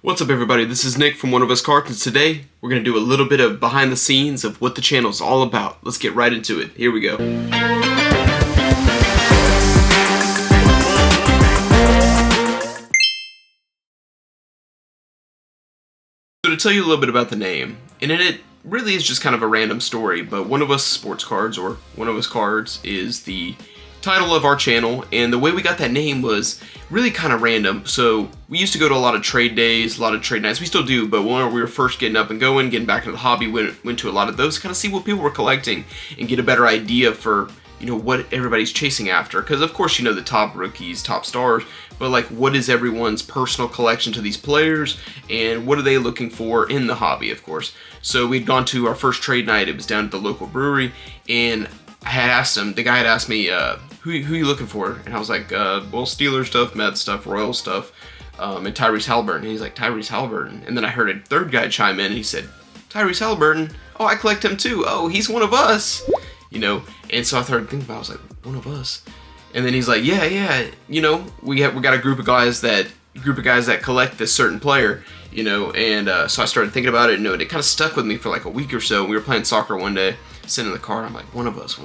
What's up everybody, this is Nick from One of Us Cards, and today we're going to do a little bit of behind the scenes of what the channel is all about. Let's get right into it. Here we go. So to tell you a little bit about the name, and it really is just kind of a random story, but One of Us Sports Cards, or One of Us Cards, is the title of our channel, and the way we got that name was really kind of random. So we used to go to a lot of trade days, a lot of trade nights. We still do, but when we were first getting up and going, getting back into the hobby, went to a lot of those to kind of see what people were collecting and get a better idea for, you know, what everybody's chasing after. Because of course, you know, the top rookies, top stars, but like, what is everyone's personal collection to these players, and what are they looking for in the hobby, of course. So we'd gone to our first trade night. It was down at the local brewery, and I had asked him, the guy had asked me, who you looking for? And I was like, well, Steelers stuff, Mets stuff, Royal stuff, and Tyrese Haliburton. And he's like, Tyrese Haliburton. And then I heard a third guy chime in, and he said, Tyrese Haliburton? Oh, I collect him too. Oh, he's one of us. You know, and so I started thinking about it. I was like, one of us? And then he's like, yeah, you know, we got a group of guys that collect this certain player, you know, and so I started thinking about it, and it kind of stuck with me for like a week or so. We were playing soccer one day, sitting in the car, and I'm like, one of us.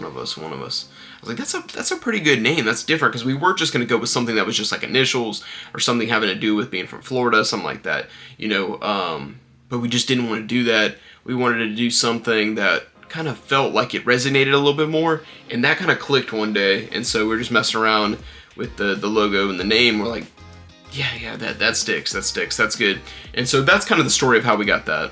I was like, that's a pretty good name. That's different, because we weren't just going to go with something that was just like initials or something having to do with being from Florida, something like that, you know, but we just didn't want to do that. We wanted to do something that kind of felt like it resonated a little bit more, and that kind of clicked one day. And so we were just messing around with the logo and the name. We're like, yeah, that sticks, that's good. And so that's kind of the story of how we got that.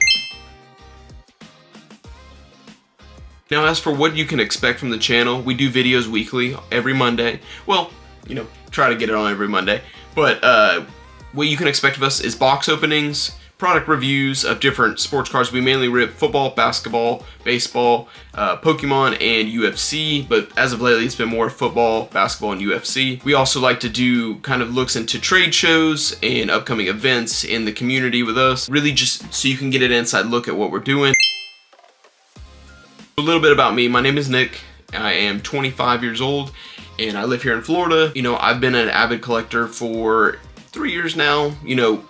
Now, as for what you can expect from the channel, we do videos weekly, every Monday. Well, you know, try to get it on every Monday. But what you can expect of us is box openings, product reviews of different sports cards. We mainly rip football, basketball, baseball, Pokemon, and UFC, but as of lately it's been more football, basketball, and UFC. We also like to do kind of looks into trade shows and upcoming events in the community with us, really just so you can get an inside look at what we're doing. A little bit about me. My name is Nick. I am 25 years old, and I live here in Florida. You know, I've been an avid collector for 3 years now, you know,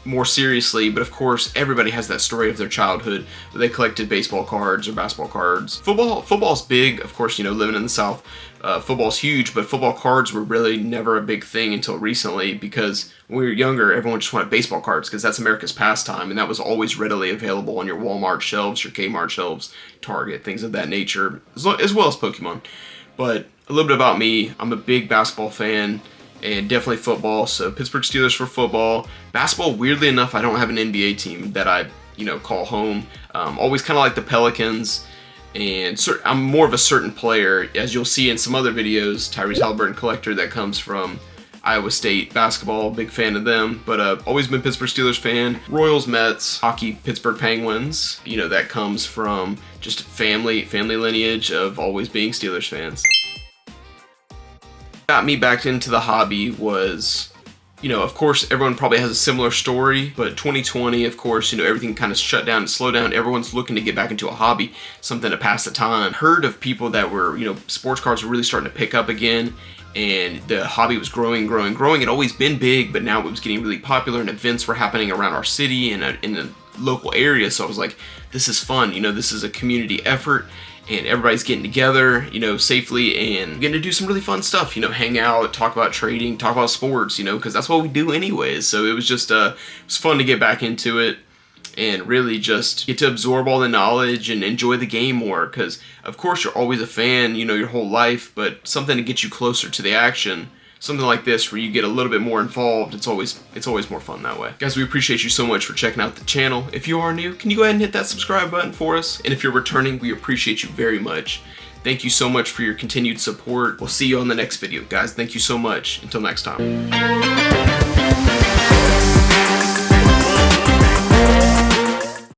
more seriously, but of course everybody has that story of their childhood where they collected baseball cards or basketball cards. Football's big, of course, you know, living in the South, football's huge, but football cards were really never a big thing until recently, because when we were younger, everyone just wanted baseball cards because that's America's pastime, and that was always readily available on your Walmart shelves, your Kmart shelves, Target, things of that nature, as well as Pokemon. But a little bit about me, I'm a big basketball fan, and definitely football, so Pittsburgh Steelers for football. Basketball, weirdly enough, I don't have an NBA team that I, you know, call home. Always kind of like the Pelicans, and I'm more of a certain player, as you'll see in some other videos. Tyrese Haliburton collector that comes from Iowa State basketball, big fan of them, but always been Pittsburgh Steelers fan. Royals, Mets, hockey, Pittsburgh Penguins, you know, that comes from just family lineage of always being Steelers fans. Got me back into the hobby was, you know, of course everyone probably has a similar story, but 2020, of course, you know, everything kind of shut down and slowed down. Everyone's looking to get back into a hobby, something to pass the time. Heard of people that were, you know, sports cards were really starting to pick up again, and the hobby was growing. It had always been big, but now it was getting really popular, and events were happening around our city and in the local area. So I was like, this is fun, you know, this is a community effort, and everybody's getting together, you know, safely, and getting to do some really fun stuff, you know, hang out, talk about trading, talk about sports, you know, because that's what we do anyways. So it was just, it was fun to get back into it and really just get to absorb all the knowledge and enjoy the game more, because of course you're always a fan, you know, your whole life, but something to get you closer to the action, something like this where you get a little bit more involved, it's always more fun that way. Guys, we appreciate you so much for checking out the channel. If you are new, can you go ahead and hit that subscribe button for us? And if you're returning, we appreciate you very much. Thank you so much for your continued support. We'll see you on the next video, guys. Thank you so much. Until next time.